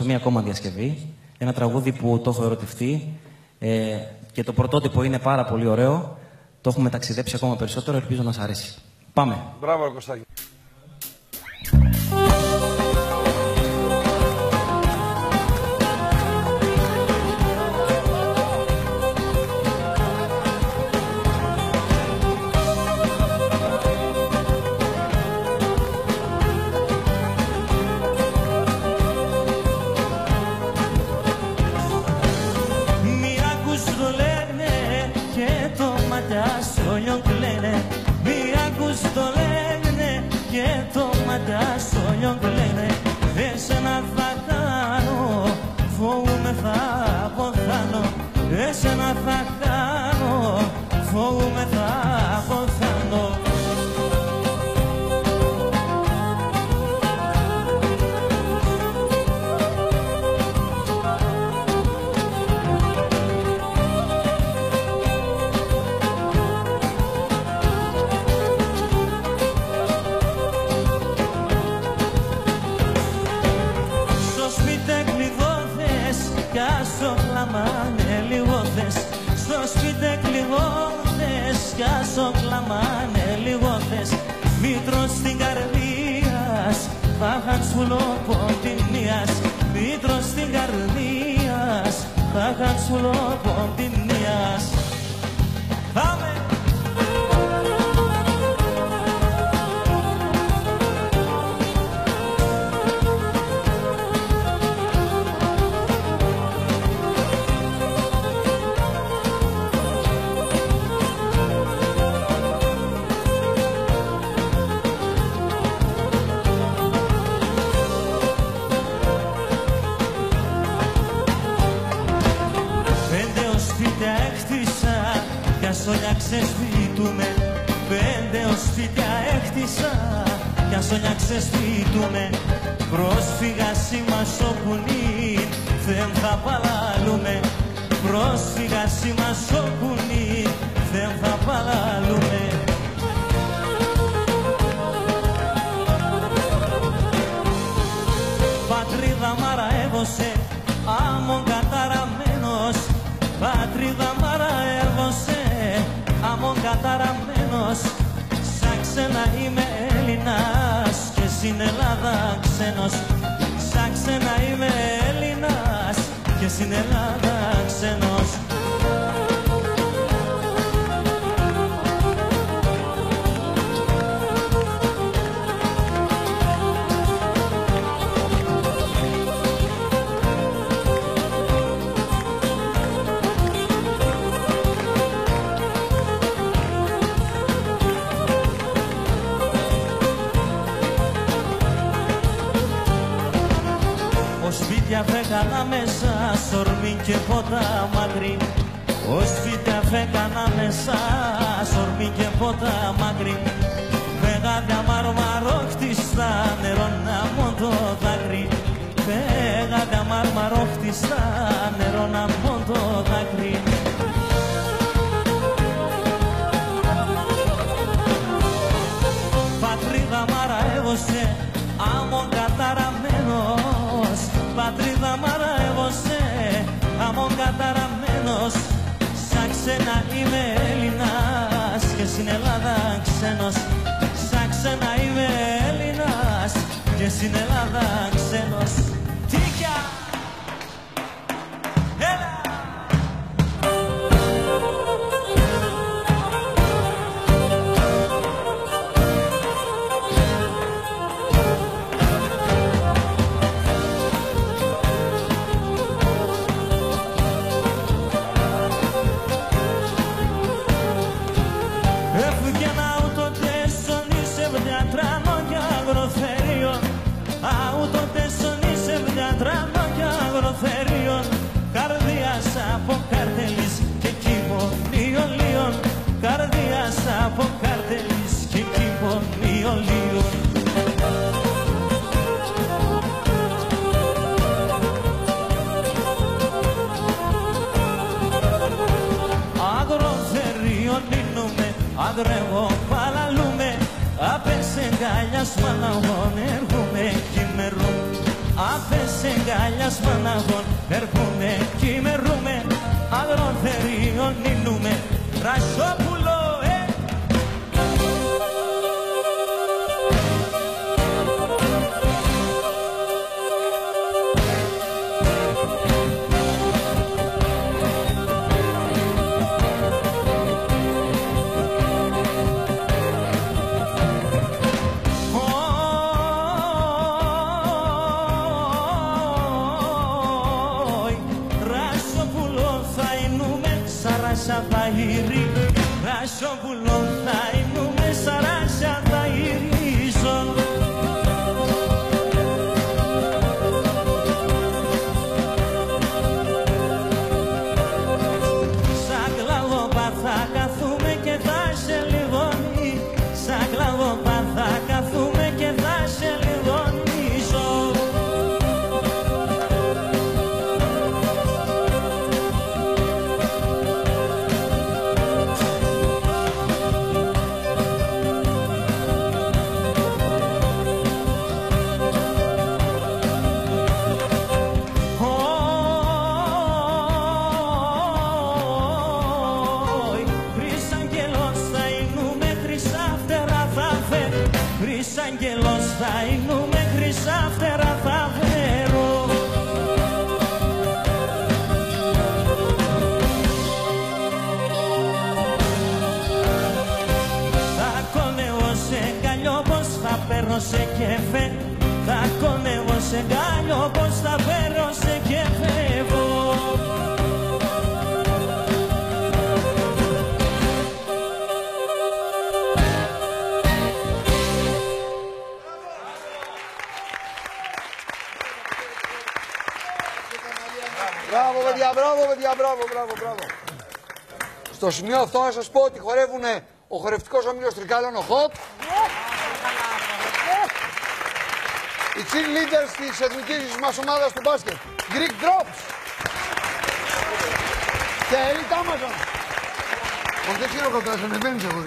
Μία ακόμα διασκευή, ένα τραγούδι που το έχω ερωτευτεί και το πρωτότυπο είναι πάρα πολύ ωραίο. Το έχουμε ταξιδέψει ακόμα περισσότερο, ελπίζω να σας αρέσει. Πάμε. Μπράβο, Κωστάκη. Εσένα θα κάνω, φοβούμαι θα αποθάνω. Εσένα θα κάνω, φοβούμαι θα αποθάνω. Στο σπίτι κλειδώθες κι άσο κλαμάνε λίγο θες. Μήτρος στην καρδίας, πάχαν σου λοποντινίας. Μήτρος στην καρδίας, πάχαν σου λοποντινίας. Πάμε! Σόνια ξεσπίτουμε, 5 σπίτια έκτισα κι ασόνια ξεσπίτουμε. Πρόσφυγα σήμα στο κουνί, δεν θα παλάλουμε. Πρόσφυγα σήμα στο κουνί, δεν θα παλάλουμε. Πατρίδα μαραεύωσε, άμμον καταραμένος. Πατρίδα μαραεύωσε, άμμον καταραμένος. Σαν ξένα είμαι Έλληνας και στην Ελλάδα ξένος. Σαν ξένα είμαι Έλληνας και στην Ελλάδα ξένος. Σπίτια φέκανα μέσα, σορμί και ποτά μακρύ. Ως σπίτια φέκανα μέσα, σορμί και ποτά μακρύ. Φέγατε μαρμαρόχτιστα, νερώνα μόνο το δάκρυ. Φέγατε μαρμαρόχτιστα, νερώνα μόνο το δάκρυ. Πατρίδα μαραεύωσε, άμμον καταραμένος. Πατρίδα μαραεύωσε, άμμον καταραμένος. Σαν ξένα είμαι Έλληνας και στην Ελλάδα ξένος. Σαν ξένα είμαι Έλληνας και στην Ελλάδα ξένος. Τίκια! Έλα! Καρδίας από καρτελής και κοιμωνίων. Καρδίας από καρτελής και κοιμωνίων. Αγροθερίων λύνουμε, αγρεύω παλαλούμε. Απέσαι γκάλιας μαλαγών έρχομαι κι ημερούν. θες εγκαλιάς μαναγών, έρχουνε κι μερούμε, αγροθερίων νινούμε, Ρασόπουλο, Σαβαΐρι, Ρασόπουλο θα είνουμε, σαράσα θα ηρίζω. Σαν κλαδόπα θα καθούμε και θα σε λιγώνει, σαν κλαδόπα θα καθούμε και θα σε λιγώνιζω. Αγγελός θα είνουμε, χρυσά φτερά θα φέρω. Θα κονεύω σε γκαλιό πως θα παίρνω σε κέφε, θα κονεύω σε γκαλιό πως θα παίρνω σε κέφε. Μπράβο παιδιά, μπράβο παιδιά, μπράβο. Στο σημείο αυτό να σας πω ότι χορεύουν ο χορευτικός ομίλος Τρικάλων, ο Hop, οι cheerleaders της εθνικής μας ομάδας του μπάσκετ, Greek Drops και Elite Amazon. Δεν ξέρω κατά, ανεβαίνεις εγώ.